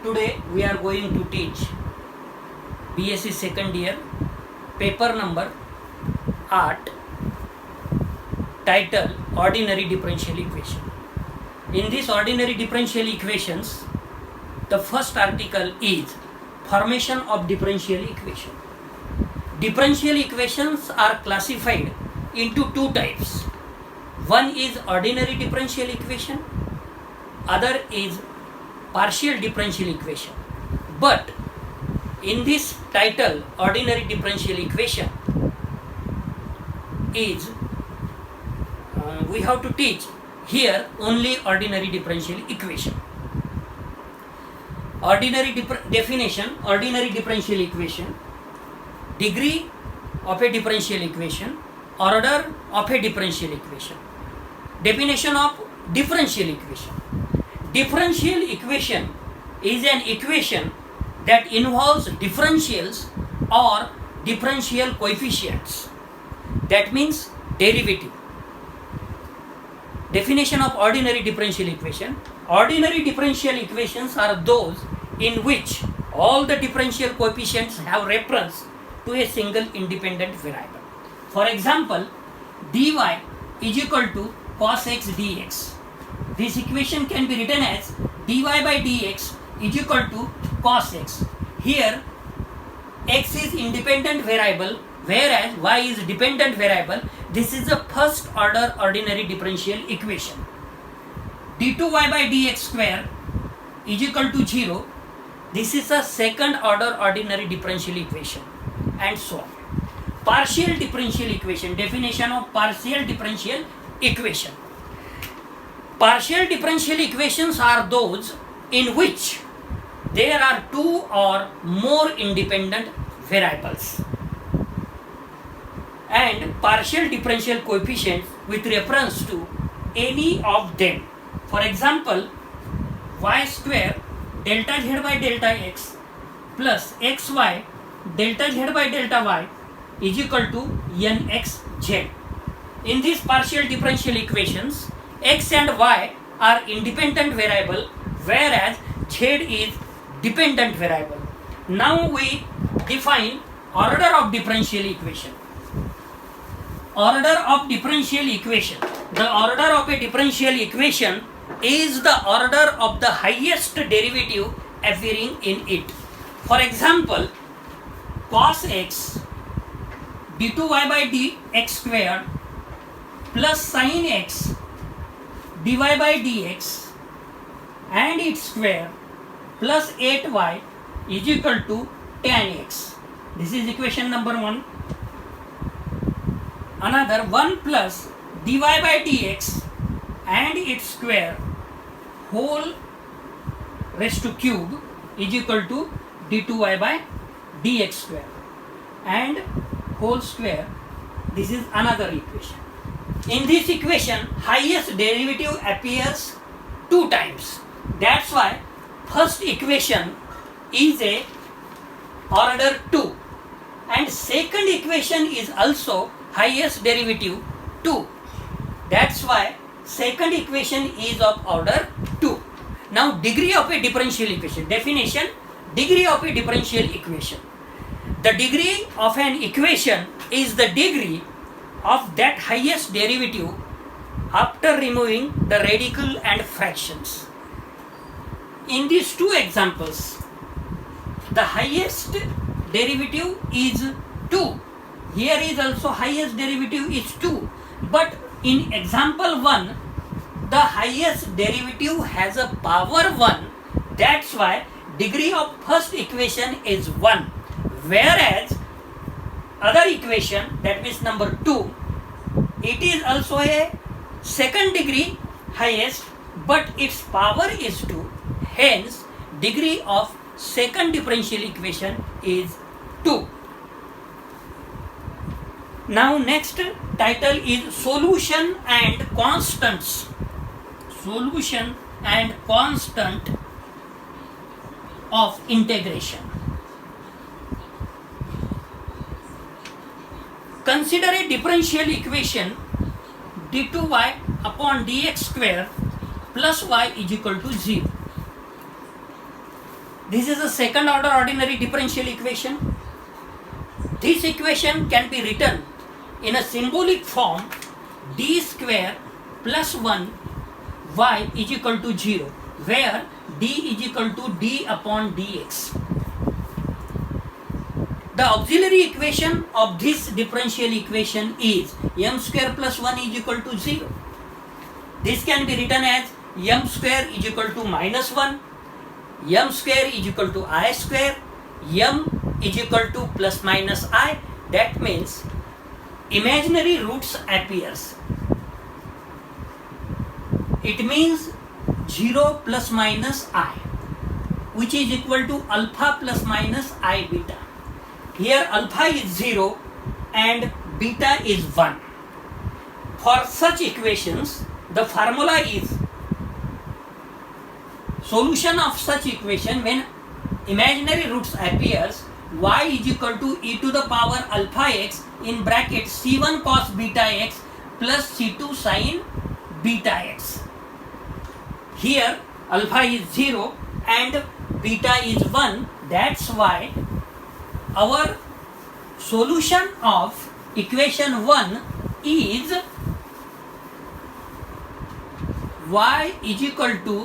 Today we are going to teach BSc second year paper number 8, title ordinary differential equation. In this ordinary differential equations, the first article is formation of differential equation. Differential equations are classified into two types. One is ordinary differential equation, other is partial differential equation. But in this title ordinary differential equation is we have to teach here only ordinary differential equation. Definition: ordinary differential equation, degree of a differential equation, order of a differential equation. Definition of differential equation: differential equation is an equation that involves differentials or differential coefficients. That means derivative. Definition of ordinary differential equation: ordinary differential equations are those in which all the differential coefficients have reference to a single independent variable. For example, dy is equal to cos x dx. This equation can be written as dy by dx is equal to cos x. Here x is independent variable whereas y is dependent variable. This is the first order ordinary differential equation. d2y by dx square is equal to 0. This is a second order ordinary differential equation, and so on. Partial differential equation. Definition of partial differential equation: partial differential equations are those in which there are two or more independent variables and partial differential coefficients with reference to any of them. For example, y square delta z by delta x plus xy delta z by delta y is equal to nxz. In these partial differential equations, x and y are independent variable whereas z is dependent variable. Now we define order of differential equation. Order of differential equation. The order of a differential equation is the order of the highest derivative appearing in it. For example, cos x d2y by dx square plus sin x dy by dx and its square plus 8y is equal to tan x. This is equation number 1. Another 1 plus dy by dx and its square whole raised to cube is equal to d2y by dx square and whole square. This is another equation. In this equation, highest derivative appears 2 times. That's why first equation is a order 2 and second equation is also highest derivative 2. That's why second equation is of order 2. Now degree of a differential equation. Definition: degree of a differential equation. The degree of an equation is the degree of that highest derivative after removing the radical and fractions. In these two examples, the highest derivative is 2. Here is also highest derivative is 2. But in example 1, the highest derivative has a power 1. That's why degree of first equation is 1. Whereas other equation, that means number 2, it is also a second degree highest, but its power is 2. Hence, degree of second differential equation is 2. Now next title is solution and constants. Solution and constant of integration. Consider a differential equation d2y upon dx square plus y is equal to 0. This is a second order ordinary differential equation. This equation can be written in a symbolic form: d square plus 1 y is equal to 0, where d is equal to d upon dx. The auxiliary equation of this differential equation is m square plus 1 is equal to 0. This can be written as m square is equal to minus 1, m square is equal to I square, m is equal to plus minus I. That means imaginary roots appears. It means 0 plus minus I, which is equal to alpha plus minus I beta. Here alpha is 0 and beta is 1. For such equations, the formula is solution of such equation when imaginary roots appears: y is equal to e to the power alpha x in bracket c1 cos beta x plus c2 sin beta x. Here alpha is 0 and beta is 1. That's why our solution of equation 1 is y is equal to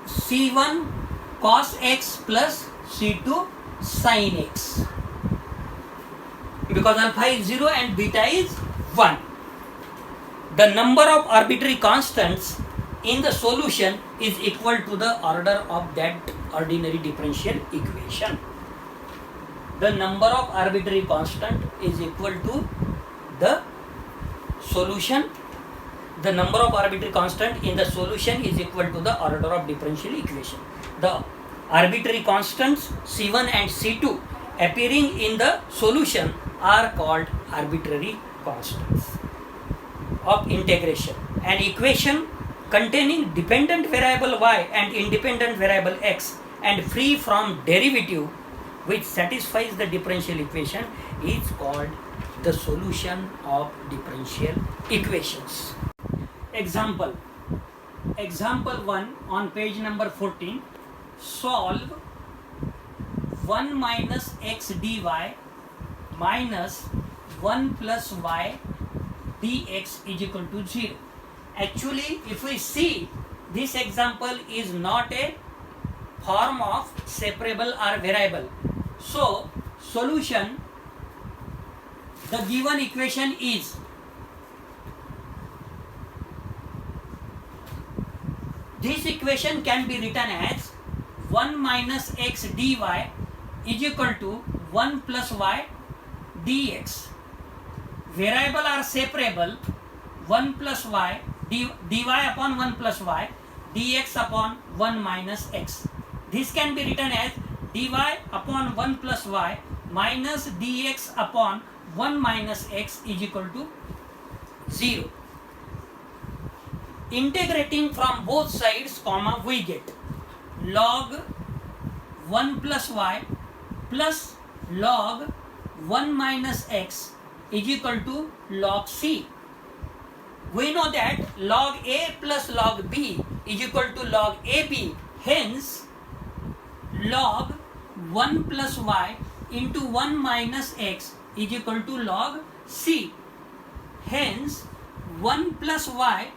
c1 cos x plus c2 sin x, because alpha is 0 and beta is 1. The number of arbitrary constants in the solution is equal to the order of that ordinary differential equation. The number of arbitrary constant is equal to the solution. The number of arbitrary constant in the solution is equal to the order of differential equation. The arbitrary constants C1 and C2 appearing in the solution are called arbitrary constants of integration. An equation containing dependent variable y and independent variable x and free from derivative, which satisfies the differential equation, is called the solution of differential equations. Example 1 on page number 14. Solve 1 minus x dy minus 1 plus y dx is equal to 0. Actually, if we see, this example is not a form of separable or variable. So, solution, the given equation is this equation can be written as 1 minus x dy is equal to 1 plus y dx. Variable are separable: 1 plus y, dy upon 1 plus y, dx upon 1 minus x. This can be written as dy upon 1 plus y minus dx upon 1 minus x is equal to 0. Integrating from both sides, comma, we get log 1 plus y plus log 1 minus x is equal to log c. We know that log a plus log b is equal to log ab. Hence, log 1 plus y into 1 minus x is equal to log c. Hence, 1 plus y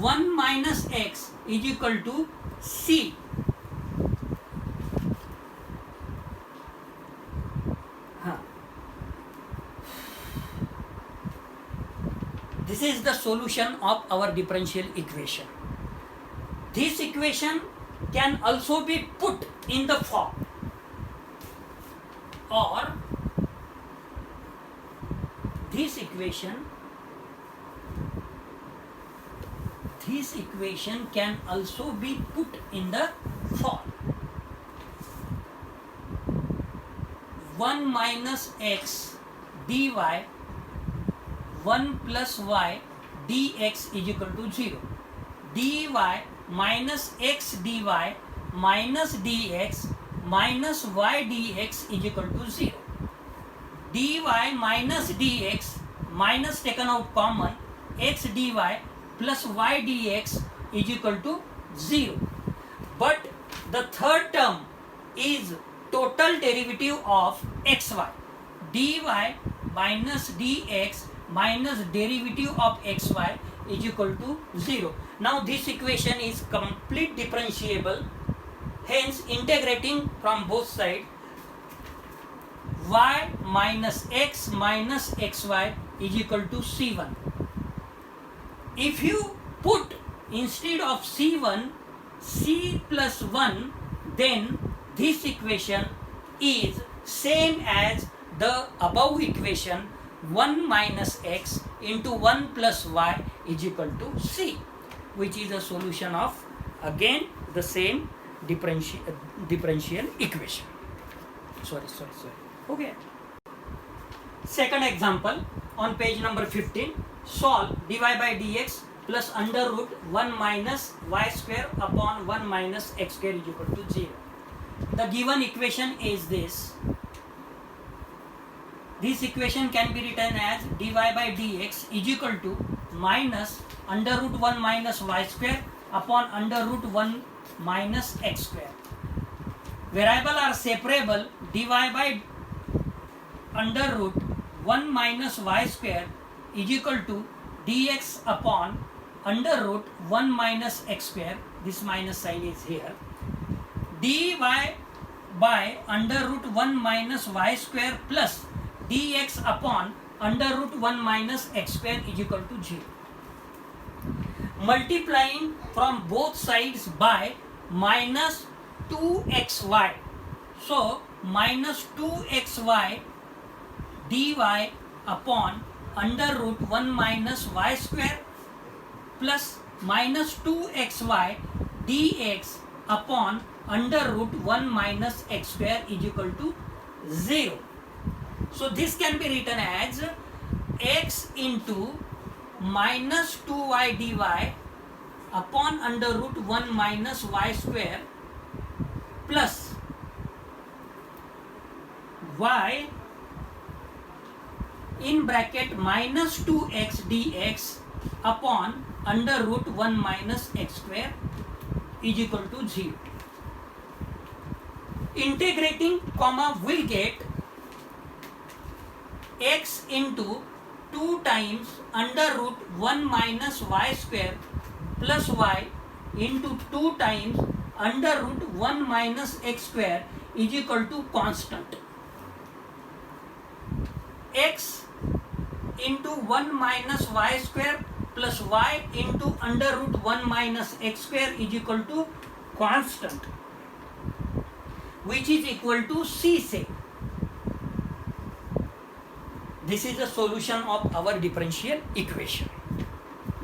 1 minus x is equal to c. This is the solution of our differential equation. This equation can also be put in the form, or this equation can also be put in the form 1 minus x dy 1 plus y dx is equal to 0. dy minus x dy minus dx minus y dx is equal to 0. dy minus dx minus taken out common x dy plus y dx is equal to 0. But the third term is total derivative of xy. dy minus dx minus derivative of xy is equal to 0. Now this equation is complete differentiable, hence integrating from both sides, y minus x minus xy is equal to c1. If you put instead of c1 c plus 1, then this equation is same as the above equation, 1 minus x into 1 plus y is equal to c, which is a solution of again the same differential equation. Sorry. Okay. Second example on page number 15. Solve dy by dx plus under root 1 minus y square upon 1 minus x square is equal to 0. The given equation is this. This equation can be written as dy by dx is equal to minus under root 1 minus y square upon under root 1 minus x square. Variable are separable. Dy by under root 1 minus y square is equal to dx upon under root 1 minus x square. This minus sign is here. dy by under root 1 minus y square plus dx upon under root 1 minus x square is equal to 0. Multiplying from both sides by minus 2xy. So minus 2xy dy upon under root 1 minus y square plus minus 2xy dx upon under root 1 minus x square is equal to 0. So this can be written as x into minus 2y dy upon under root 1 minus y square plus y in bracket minus 2x dx upon under root 1 minus x square is equal to 0. Integrating comma will get x into 2 times under root 1 minus y square plus y into 2 times under root 1 minus x square is equal to constant. X into 1 minus y square plus y into under root 1 minus x square is equal to constant, which is equal to c say. This is the solution of our differential equation.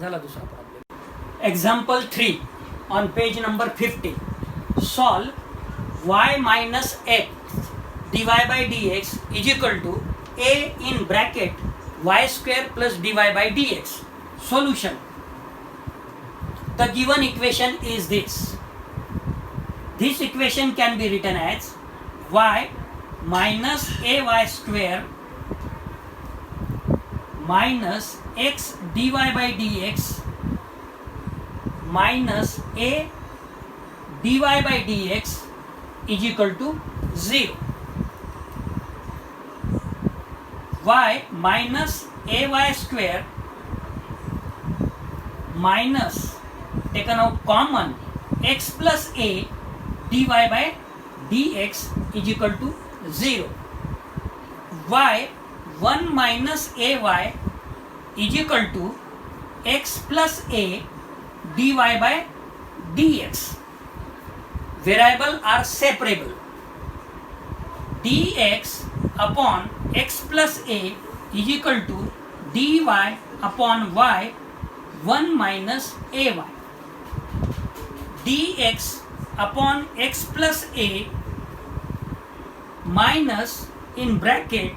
झाला दूसरा problem. Example 3 on page number 50. Solve y minus x dy by dx is equal to a in bracket y square plus dy by dx. Solution. The given equation is this. This equation can be written as y minus ay square minus x dy by dx minus a dy by dx is equal to 0. Y minus ay square minus, taken out common, x plus a dy by dx is equal to 0. Y 1 minus ay is equal to x plus a dy by dx. Variable are separable. dx upon x plus a is equal to dy upon y 1 minus ay. dx upon x plus a minus in bracket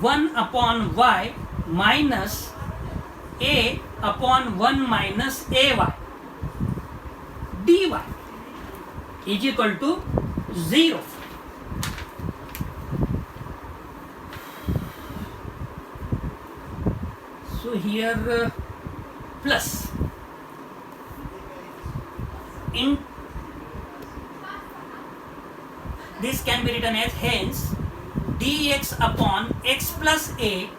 1 upon y minus a upon 1 minus ay dy is equal to 0. So here plus this can be written as hence dx upon x plus a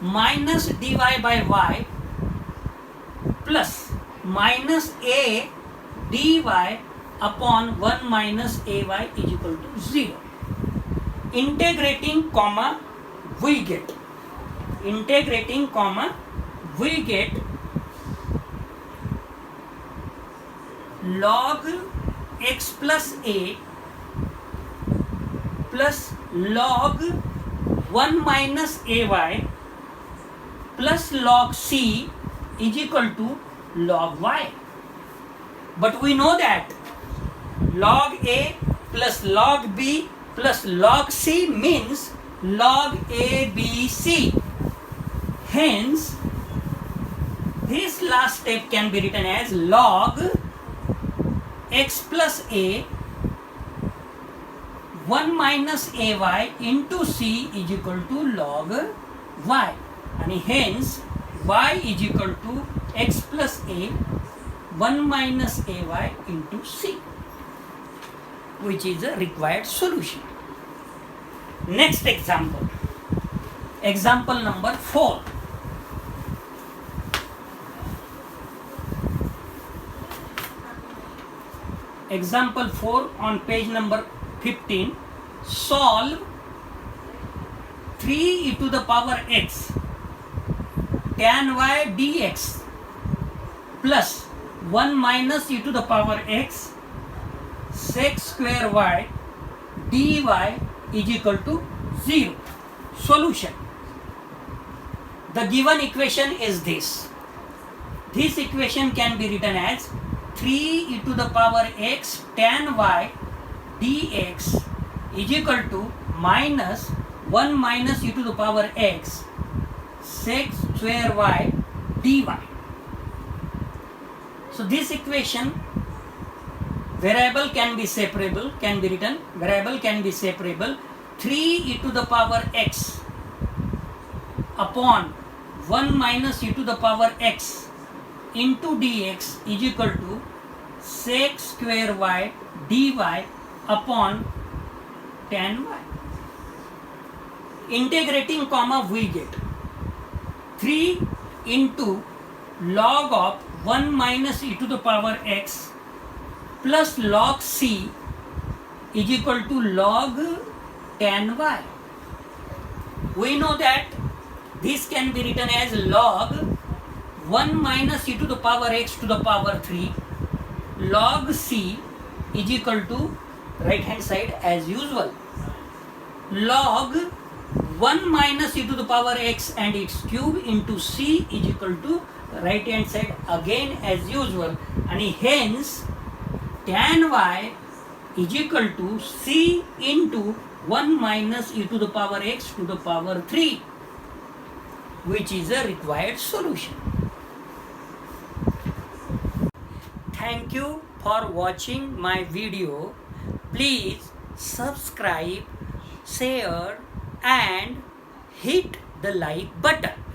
minus dy by y plus minus a dy upon 1 minus ay is equal to 0. Integrating comma we get log x plus a plus log 1 minus ay plus log c is equal to log y. But we know that log a plus log b plus log c means log ABC. Hence, this last step can be written as log x plus a 1 minus ay into c is equal to log y. And hence, y is equal to x plus a 1 minus ay into c, which is a required solution. Next example. Example number 4. Example 4 on page number 15. Solve 3 e to the power x tan y dx plus 1 minus e to the power x sec square y dy is equal to 0. Solution. The given equation is this. This equation can be written as 3 e to the power x tan y dx is equal to minus 1 minus e to the power x sec square y dy. So this equation, variable can be separable, can be written, variable can be separable, 3 e to the power x upon 1 minus e to the power x into dx is equal to sec square y dy upon tan y. Integrating comma we get 3 into log of 1 minus e to the power x plus log c is equal to log tan y. We know that this can be written as log 1 minus e to the power x to the power 3 log c is equal to right hand side as usual log 1 minus e to the power x and its cube into c is equal to right hand side again as usual, and hence tan y is equal to c into 1 minus e to the power x to the power 3, which is a required solution. Thank you for watching my video. Please subscribe, share and hit the like button.